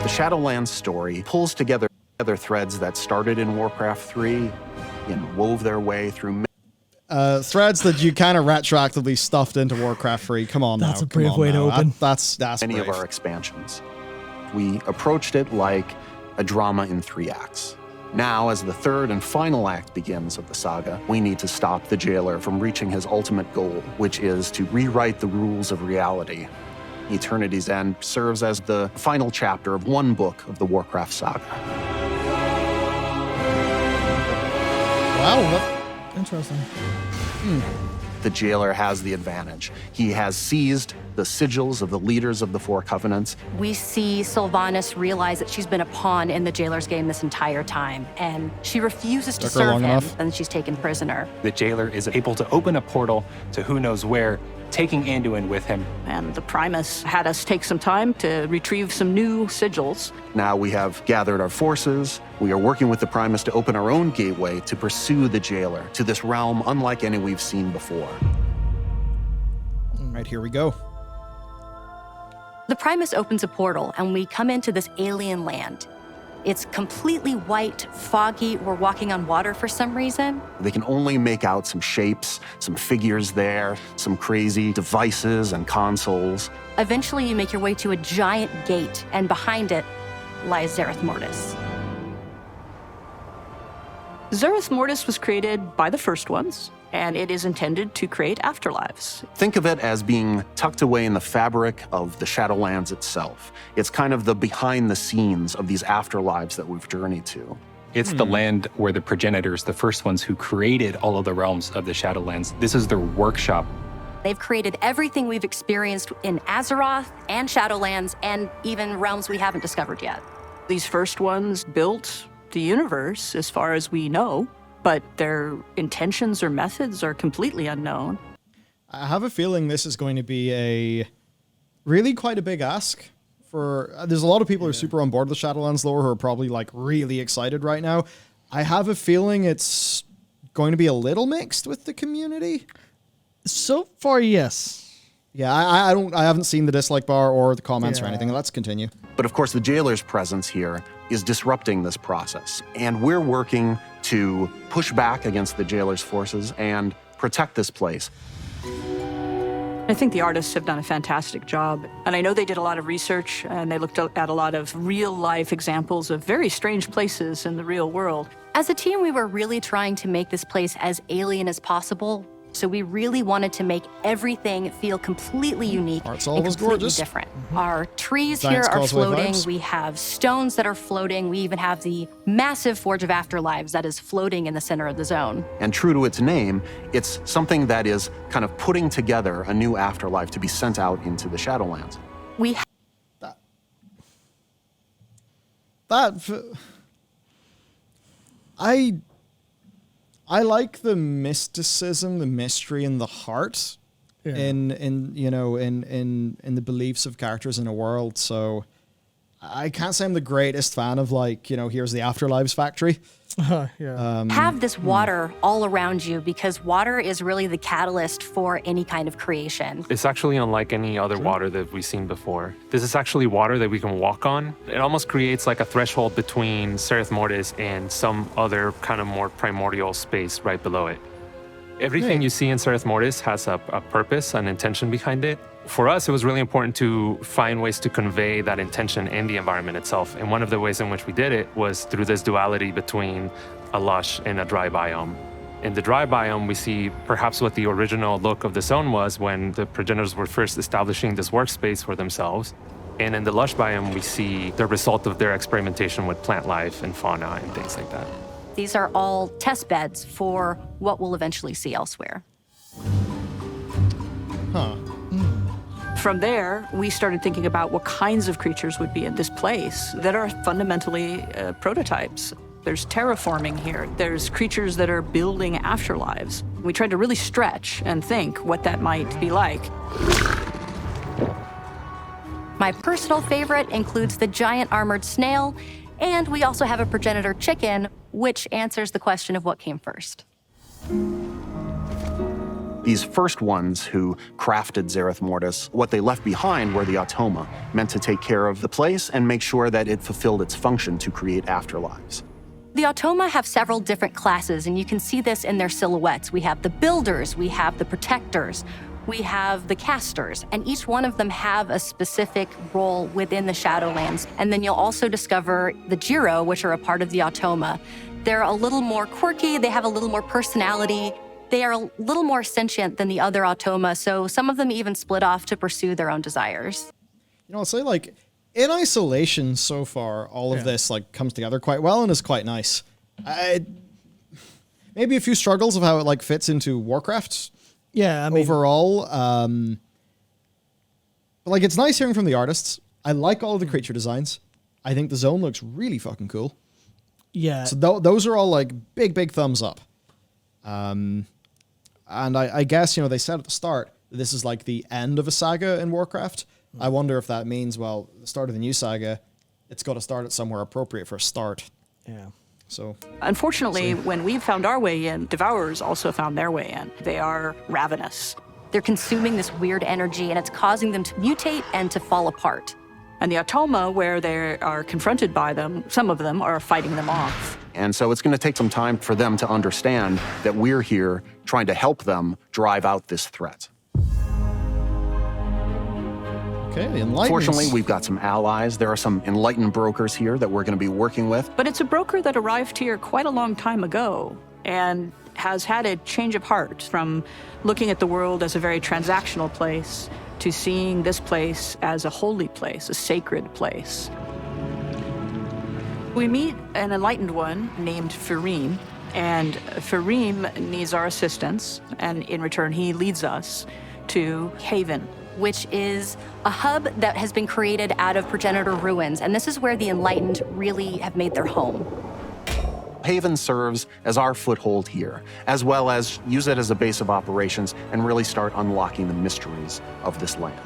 Shadowlands story pulls together threads that started in Warcraft 3 and wove their way through threads that you kind of retroactively stuffed into Warcraft 3. Come on, that's now. a brave way to open. That's many brave. of our expansions. We approached it like a drama in 3 acts. Now, as the third and final act begins of the saga, we need to stop the jailer from reaching his ultimate goal, which is to rewrite the rules of reality. Eternity's End serves as the final chapter of one book of the Warcraft saga. Wow. Interesting. The jailer has the advantage. He has seized the sigils of the leaders of the 4 covenants. We see Sylvanas realize that she's been a pawn in the jailer's game this entire time, and she refuses to serve him, and she's taken prisoner. The jailer is able to open a portal to who knows where, taking Anduin with him. And the Primus had us take some time to retrieve some new sigils. Now we have gathered our forces. We are working with the Primus to open our own gateway to pursue the jailer to this realm unlike any we've seen before. All right, here we go. The Primus opens a portal, and we come into this alien land. It's completely white, foggy. We're walking on water for some reason. They can only make out some shapes, some figures there, some crazy devices and consoles. Eventually, you make your way to a giant gate, and behind it lies ZERETH Mortis. ZERETH Mortis was created by the first ones, and it is intended to create afterlives. Think of it as being tucked away in the fabric of the Shadowlands itself. It's kind of the behind the scenes of these afterlives that we've journeyed to. It's the land where the progenitors, the first ones who created all of the realms of the Shadowlands, this is their workshop. They've created everything we've experienced in Azeroth and Shadowlands, and even realms we haven't discovered yet. These first ones built the universe as far as we know, but their intentions or methods are completely unknown. I have a feeling this is going to be a really quite a big ask for... there's a lot of people who are super on board with Shadowlands lore who are probably like really excited right now. I have a feeling it's going to be a little mixed with the community. So far, yes. Yeah, I haven't seen the dislike bar or the comments or anything. Let's continue. But of course, the jailer's presence here is disrupting this process. And we're working to push back against the jailer's forces and protect this place. I think the artists have done a fantastic job. And I know they did a lot of research, and they looked at a lot of real-life examples of very strange places in the real world. As a team, we were really trying to make this place as alien as possible. So we really wanted to make everything feel completely unique and completely different. Our trees here are floating. We have stones that are floating. We even have the massive Forge of Afterlives that is floating in the center of the zone. And true to its name, it's something that is kind of putting together a new afterlife to be sent out into the Shadowlands. We I like the mysticism, the mystery, and the heart in the beliefs of characters in a world. So I can't say I'm the greatest fan of here's the Afterlives factory. Have this water all around you because water is really the catalyst for any kind of creation. It's actually unlike any other water that we've seen before. This is actually water that we can walk on. It almost creates like a threshold between ZERETH Mortis and some other kind of more primordial space right below it. Everything you see in ZERETH Mortis has a purpose, an intention behind it. For us, it was really important to find ways to convey that intention in the environment itself. And one of the ways in which we did it was through this duality between a lush and a dry biome. In the dry biome, we see perhaps what the original look of the zone was when the progenitors were first establishing this workspace for themselves. And in the lush biome, we see the result of their experimentation with plant life and fauna and things like that. These are all test beds for what we'll eventually see elsewhere. From there, we started thinking about what kinds of creatures would be in this place that are fundamentally prototypes. There's terraforming here. There's creatures that are building afterlives. We tried to really stretch and think what that might be like. My personal favorite includes the giant armored snail, and we also have a progenitor chicken, which answers the question of what came first. The These first ones who crafted ZERETH Mortis, what they left behind were the Automa, meant to take care of the place and make sure that it fulfilled its function to create afterlives. The Automa have several different classes, and you can see this in their silhouettes. We have the Builders, we have the Protectors, we have the Casters, and each one of them have a specific role within the Shadowlands. And then you'll also discover the Jiro, which are a part of the Automa. They're a little more quirky, they have a little more personality, they are a little more sentient than the other Automa, so some of them even split off to pursue their own desires. You know, I'll say, like, in isolation so far, all of this, like, comes together quite well and is quite nice. Maybe a few struggles of how it, like, fits into WARCRAFT. Yeah, I mean, overall, but like, it's nice hearing from the artists. I like all of the creature designs. I think the zone looks really fucking cool. Yeah. So those are all like big thumbs up. And I guess, you know, they said at the start that this is like the end of a saga in WARCRAFT. I wonder if that means, well, the start of the new saga, it's got to start at somewhere appropriate for a start. Yeah. So, unfortunately, when we found our way in, Devourers also found their way in. They are ravenous. They're consuming this weird energy, and it's causing them to mutate and to fall apart. And the Automa, where they are confronted by them, some of them are fighting them off. And so it's going to take some time for them to understand that we're here trying to help them drive out this threat. Okay, the Enlightened. Fortunately, we've got some allies. There are some Enlightened brokers here that we're going to be working with. But it's a broker that arrived here quite a long time ago and has had a change of heart from looking at the world as a very transactional place to seeing this place as a holy place, a sacred place. We meet an Enlightened one named Fareem, and Fareem needs our assistance, and in return, he leads us to Haven, which is a hub that has been created out of Progenitor ruins, and this is where the Enlightened really have made their home. Haven serves as our foothold here, as well as use it as a base of operations and really start unlocking the mysteries of this land.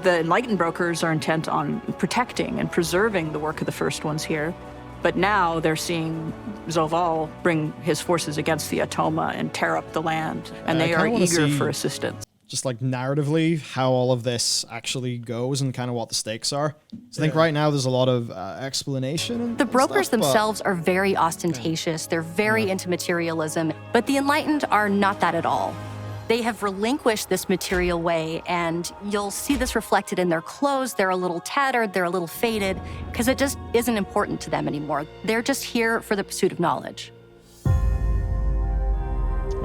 The Enlightened brokers are intent on protecting and preserving the work of the first ones here, but now they're seeing Zoval bring his forces against the Automa and tear up the land, and they are eager for assistance. Just like narratively, how all of this actually goes and kind of what the stakes are. So I think right now there's a lot of explanation. And the brokers stuff, themselves are very ostentatious. They're very into materialism, but the Enlightened are not that at all. They have relinquished this material way, and you'll see this reflected in their clothes. They're a little tattered, they're a little faded, because it just isn't important to them anymore. They're just here for the pursuit of knowledge.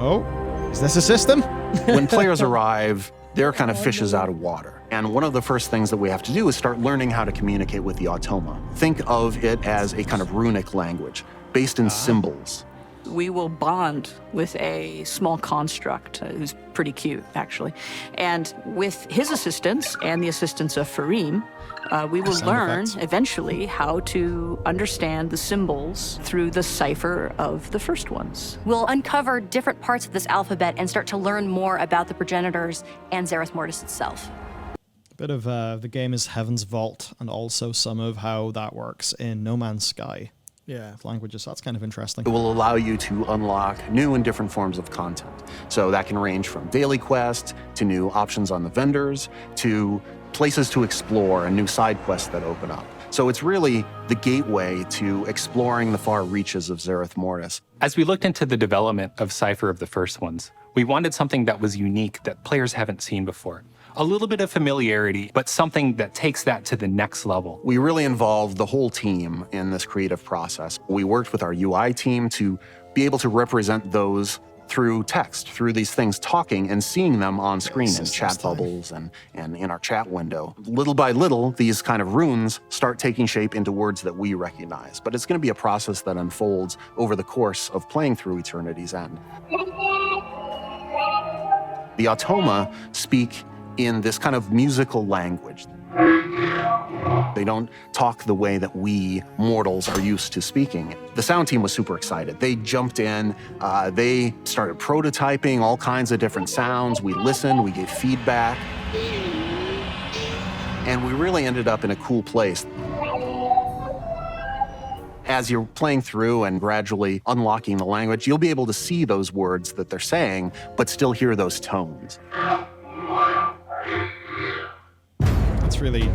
Oh, is this a system? When players arrive, they're kind of fishes out of water. And one of the first things that we have to do is start learning how to communicate with the Automa. Think of it as a kind of runic language, based in symbols. We will bond with a small construct who's pretty cute, actually. And with his assistance and the assistance of Fareem, we will learn eventually how to understand the symbols through the cipher of the first ones. We'll uncover different parts of this alphabet and start to learn more about the progenitors and ZERETH Mortis itself. A bit of the game is Heaven's Vault, and also some of how that works in No Man's Sky. Yeah, languages. So that's kind of interesting. It will allow you to unlock new and different forms of content. So that can range from daily quests to new options on the vendors to places to explore and new side quests that open up. So it's really the gateway to exploring the far reaches of ZERETH Mortis. As we looked into the development of CYPHER of the first ones, we wanted something that was unique that players haven't seen before. A little bit of familiarity, but something that takes that to the next level. We really involved the whole team in this creative process. We worked with our UI team to be able to represent those through text, through these things talking and seeing them on screen in chat bubbles and in our chat window. Little by little, these kind of runes start taking shape into words that we recognize. But it's going to be a process that unfolds over the course of playing through Eternity's End. The Automa speak in this kind of musical language. They don't talk the way that we mortals are used to speaking. The sound team was super excited. They jumped in, they started prototyping all kinds of different sounds. We listened, we gave feedback, and we really ended up in a cool place. As you're playing through and gradually unlocking the language, you'll be able to see those words that they're saying, but still hear those tones. That's really...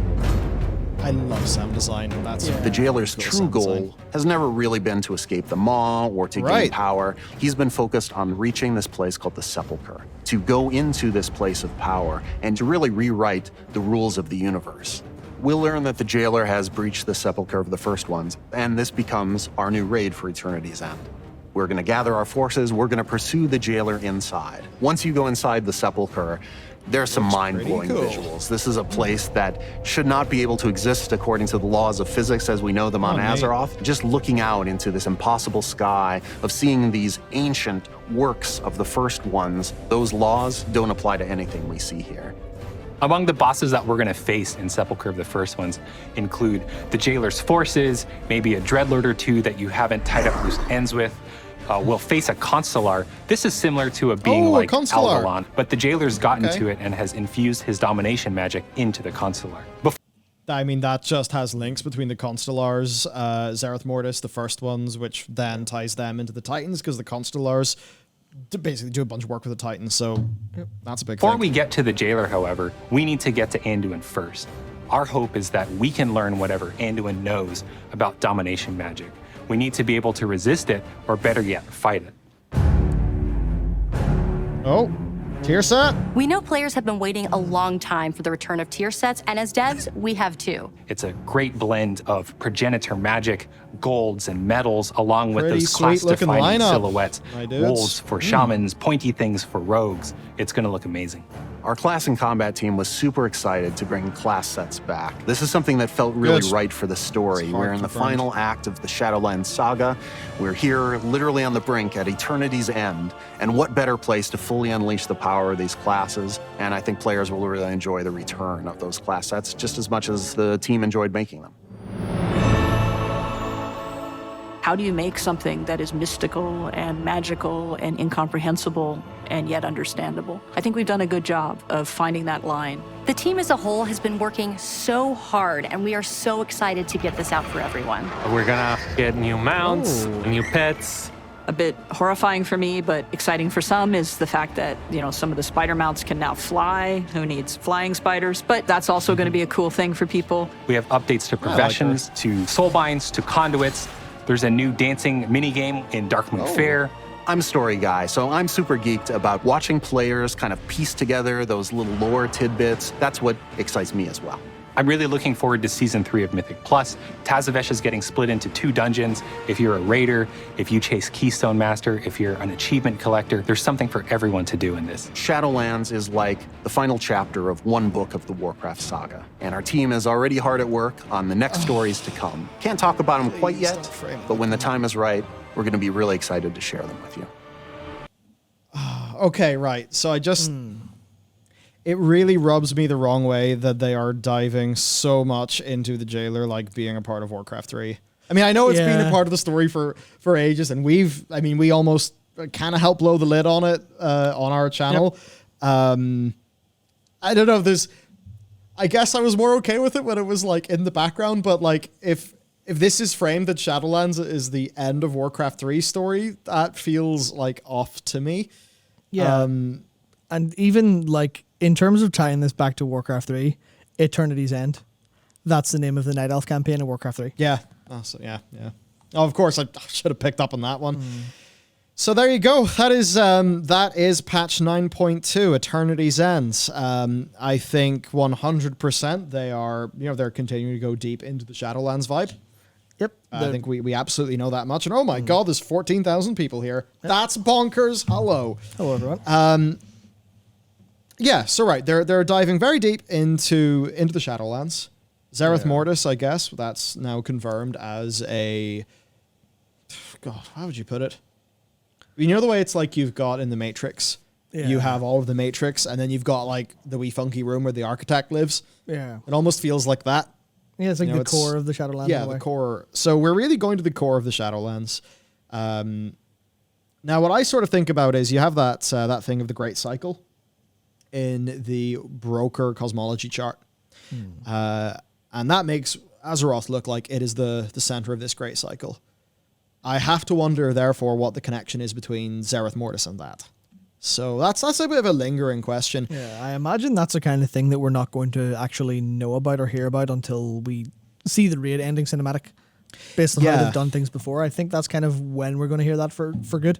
I love sound design. That's The jailer's true goal has never really been to escape the Maw or to gain power. He's been focused on reaching this place called the Sepulchre, to go into this place of power and to really rewrite the rules of the universe. We'll learn that the jailer has breached the Sepulchre of the First Ones, and this becomes our new raid for Eternity's End. We're going to gather our forces, we're going to pursue the jailer inside. Once you go inside the Sepulchre, there's some mind-blowing visuals. This is a place that should not be able to exist according to the laws of physics as we know them on Azeroth. Just looking out into this impossible sky of seeing these ancient works of the First Ones, those laws don't apply to anything we see here. Among the bosses that we're going to face in Sepulchre of the First Ones include the jailer's forces, maybe a dreadlord or two that you haven't tied up loose ends with. We'll face a constellar. This is similar to a being like Alvalon, but the jailer's gotten to it and has infused his domination magic into the constellar. I mean, that just has links between the Constellars, ZERETH, MORTIS, the First Ones, which then ties them into the Titans, because the Constellars basically do a bunch of work with the Titans, so that's a big thing. Before we get to the jailer, however, we need to get to Anduin first. Our hope is that we can learn whatever Anduin knows about domination magic. We need to be able to resist it, or better yet, fight it. Oh, tier set? We know players have been waiting a long time for the return of tier sets, and as devs, we have too. It's a great blend of progenitor magic, golds, and metals, along with those class-defining silhouettes. Wolves for shamans, pointy things for rogues. It's going to look amazing. Our class and combat team was super excited to bring class sets back. This is something that felt really right for the story. We're in the final act of the Shadowlands saga. We're here literally on the brink at Eternity's End. And what better place to fully unleash the power of these classes? And I think players will really enjoy the return of those class sets just as much as the team enjoyed making them. How do you make something that is mystical and magical and incomprehensible and yet understandable? I think we've done a good job of finding that line. The team as a whole has been working so hard, and we are so excited to get this out for everyone. We're gonna get new mounts, new pets. A bit horrifying for me, but exciting for some is the fact that, you know, some of the spider mounts can now fly. Who needs flying spiders? But that's also going to be a cool thing for people. We have updates to professions, to soulbinds, to conduits. There's a new dancing minigame in Darkmoon Fair. I'm a story guy, so I'm super geeked about watching players kind of piece together those little lore tidbits. That's what excites me as well. I'm really looking forward to Season 3 of Mythic Plus. Tazavesh is getting split into 2 dungeons. If you're a raider, if you chase Keystone Master, if you're an achievement collector, there's something for everyone to do in this. Shadowlands is like the final chapter of one book of the WARCRAFT saga, and our team is already hard at work on the next stories to come. Can't talk about them quite yet, but when the time is right, we're going to be really excited to share them with you. Okay, right. So I just... It really rubs me the wrong way that they are diving so much into the jailer, like being a part of Warcraft 3. I mean, I know it's been a part of the story for ages, and we almost kind of helped blow the lid on it on our channel. Yep. I don't know, I guess I was more okay with it when it was like in the background, but like if this is framed that Shadowlands is the end of Warcraft 3 story, that feels like off to me. Yeah. And even like in terms of tying this back to Warcraft 3, Eternity's End. That's the name of the Night Elf campaign in Warcraft 3. Yeah. Oh, so yeah. Oh, of course, I should have picked up on that one. So there you go. That is patch 9.2, Eternity's End. I think 100% they're continuing to go deep into the Shadowlands vibe. Yep. I think we absolutely know that much. And oh my God, there's 14,000 people here. Yep. That's bonkers. Hello. Hello, everyone. Yeah, so right, they're diving very deep into the Shadowlands. ZERETH Mortis, I guess, that's now confirmed as a... God, how would you put it? You know the way it's like you've got in the Matrix? Yeah. You have all of the Matrix, and then you've got like the wee funky room where the architect lives. Yeah. It almost feels like that. Yeah, it's like the core of the Shadowlands. Yeah, the core. So we're really going to the core of the Shadowlands. Now, what I sort of think about is you have that thing of the Great Cycle in the broker cosmology chart. And that makes Azeroth look like it is the center of this great cycle. I have to wonder, therefore, what the connection is between Zereth Mortis and that. So that's a bit of a lingering question. Yeah, I imagine that's the kind of thing that we're not going to actually know about or hear about until we see the raid ending cinematic. Based on how they've done things before, I think that's kind of when we're going to hear that for good.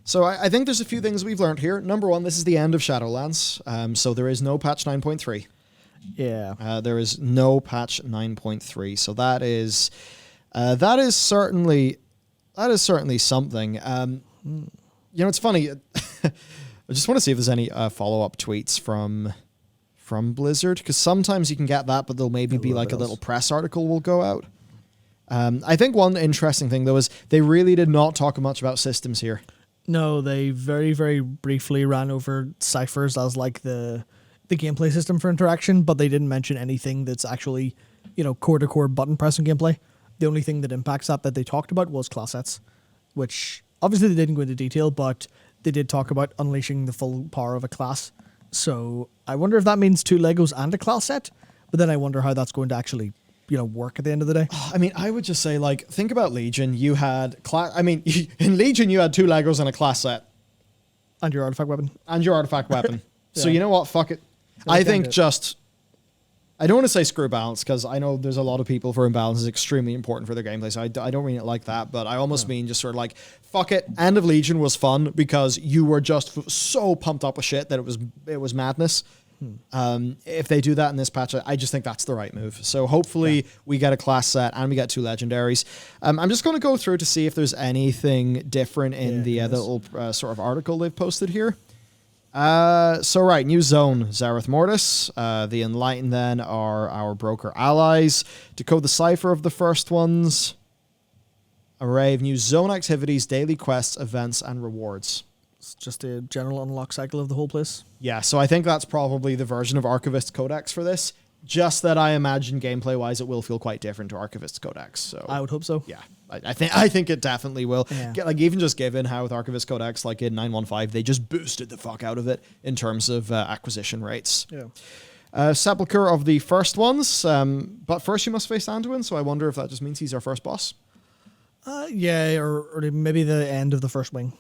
So I think there's a few things we've learned here. Number one, this is the end of Shadowlands. So there is no patch 9.3. Yeah. There is no patch 9.3. So that is certainly something. It's funny. I just want to see if there's any follow-up tweets from Blizzard, because sometimes you can get that, but there'll maybe be like a little press article will go out. I think one interesting thing, though, is they really did not talk much about systems here. No, they very, very briefly ran over ciphers as like the gameplay system for interaction, but they didn't mention anything that's actually, core-to-core button pressing gameplay. The only thing that impacts that they talked about was class sets, which obviously they didn't go into detail, but they did talk about unleashing the full power of a class. So I wonder if that means 2 Legos and a class set, but then I wonder how that's going to actually work at the end of the day. I mean, I would just say, think about Legion. You had in Legion you had 2 Legos and a class set. And your artifact weapon. Yeah. So you know what? Fuck it. I think I don't want to say screw balance, because I know there's a lot of people for imbalance is extremely important for their gameplay, so I don't mean it like that, but I almost mean just sort of fuck it, End of Legion was fun because you were just so pumped up with shit that it was madness. If they do that in this patch, I just think that's the right move. So hopefully we get a class set and we get 2 legendaries. I'm just going to go through to see if there's anything different in the little sort of article they've posted here. New zone, Zereth Mortis. The Enlightened then are our broker allies. Decode the cipher of the first ones. Array of new zone activities, daily quests, events, and rewards. It's just a general unlock cycle of the whole place. Yeah, so I think that's probably the version of Archivist's Codex for this. Just that I imagine gameplay-wise it will feel quite different to Archivist's Codex. So I would hope so. Yeah, I think it definitely will. Yeah. Even just given how with Archivist's Codex, in 9.1.5, they just boosted the fuck out of it in terms of acquisition rates. Yeah. Sepulchre of the first ones, but first you must face Anduin, so I wonder if that just means he's our first boss. Or maybe the end of the first wing.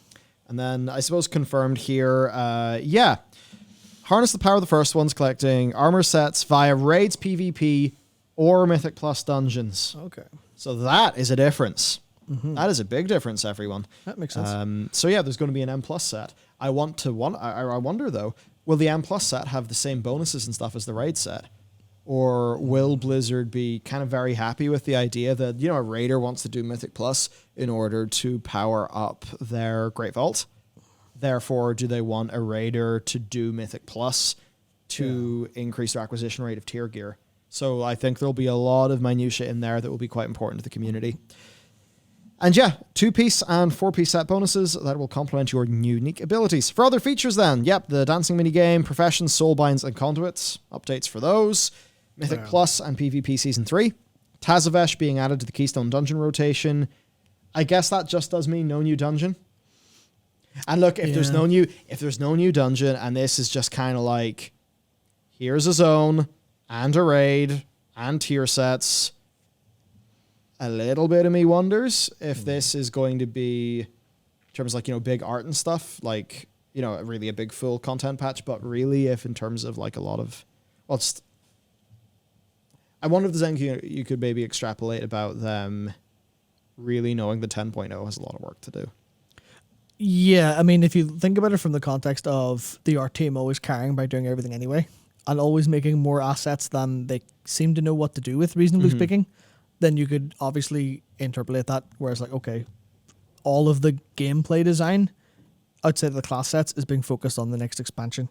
And then I suppose confirmed here, harness the power of the first ones, collecting armor sets via raids, PvP, or Mythic Plus dungeons. Okay. So that is a difference. Mm-hmm. That is a big difference, everyone. That makes sense. There's going to be an M Plus set. I wonder though, will the M Plus set have the same bonuses and stuff as the raid set? Or will Blizzard be kind of very happy with the idea that, a raider wants to do Mythic Plus in order to power up their Great Vault? Therefore, do they want a raider to do Mythic Plus to increase their acquisition rate of tier gear? So I think there'll be a lot of minutiae in there that will be quite important to the community. And 2-piece and 4-piece set bonuses that will complement your unique abilities. For other features then, the dancing minigame, professions, soulbinds, and conduits. Updates for those. Mythic Plus and PvP Season 3. Tazavesh being added to the Keystone Dungeon rotation. I guess that just does mean no new dungeon. And look, if there's no new dungeon, and this is just kind of here's a zone, and a raid, and tier sets, a little bit of me wonders if this is going to be, in terms of big art and stuff, really a big full content patch, but really if in terms of a lot of, I wonder if there's anything you could maybe extrapolate about them really knowing the 10.0 has a lot of work to do. Yeah, I mean, if you think about it from the context of the art team always carrying by doing everything anyway, and always making more assets than they seem to know what to do with, reasonably speaking, then you could obviously interpolate that, whereas all of the gameplay design outside of the class sets is being focused on the next expansion,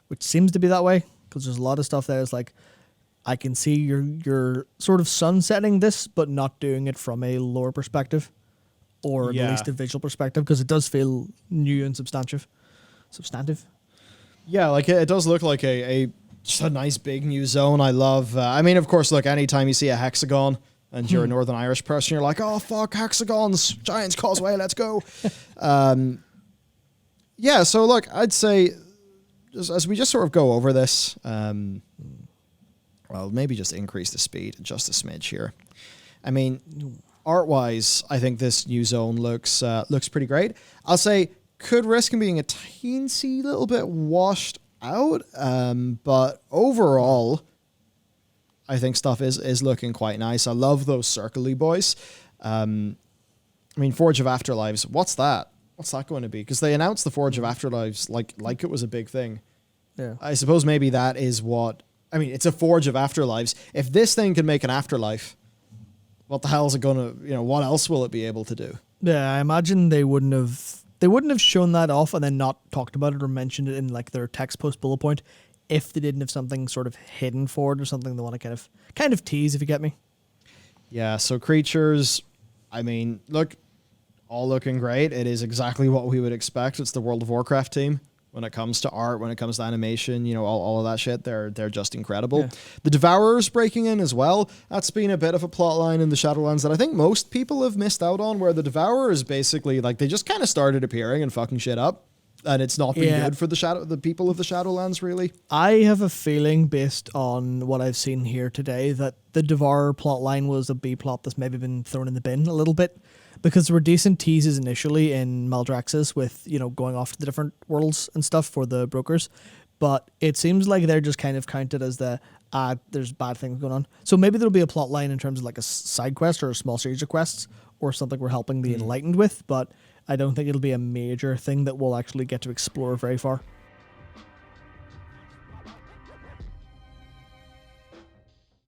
which seems to be that way, because there's a lot of stuff there. It's I can see you're sort of sunsetting this, but not doing it from a lore perspective, or at least a visual perspective, because it does feel new and substantive. Yeah, it does look like just a nice big new zone. I love, of course, anytime you see a hexagon and you're a Northern Irish person, you're like, oh, fuck, hexagons, Giants Causeway, let's go. So I'd say, as we just sort of go over this, Well, maybe just increase the speed just a smidge here. I mean, art-wise, I think this new zone looks pretty great. I'll say could risk in being a teensy little bit washed out, but overall, I think stuff is looking quite nice. I love those circle-y boys. I mean, Forge of Afterlives, what's that? What's that going to be? Because they announced the Forge of Afterlives like it was a big thing. Yeah. I suppose maybe that is what... I mean, it's a Forge of Afterlives. If this thing can make an afterlife, what the hell is it going to... what else will it be able to do? Yeah, I imagine they wouldn't have shown that off and then not talked about it or mentioned it in like their text post bullet point if they didn't have something sort of hidden for it or something they want to kind of tease, if you get me. Yeah, so creatures, I mean, look, all looking great. It is exactly what we would expect. It's the World of Warcraft team. When it comes to art, when it comes to animation, all of that shit, they're just incredible. Yeah. The Devourer's breaking in as well. That's been a bit of a plot line in the Shadowlands that I think most people have missed out on, where the Devourer is basically like they just kind of started appearing and fucking shit up, and it's not been good for the people of the Shadowlands, really. I have a feeling, based on what I've seen here today, that the Devourer plot line was a B plot that's maybe been thrown in the bin a little bit. Because there were decent teases initially in Maldraxxus with, going off to the different worlds and stuff for the brokers. But it seems like they're just kind of counted as there's bad things going on. So maybe there'll be a plot line in terms of like a side quest or a small series of quests or something we're helping the Enlightened with. But I don't think it'll be a major thing that we'll actually get to explore very far.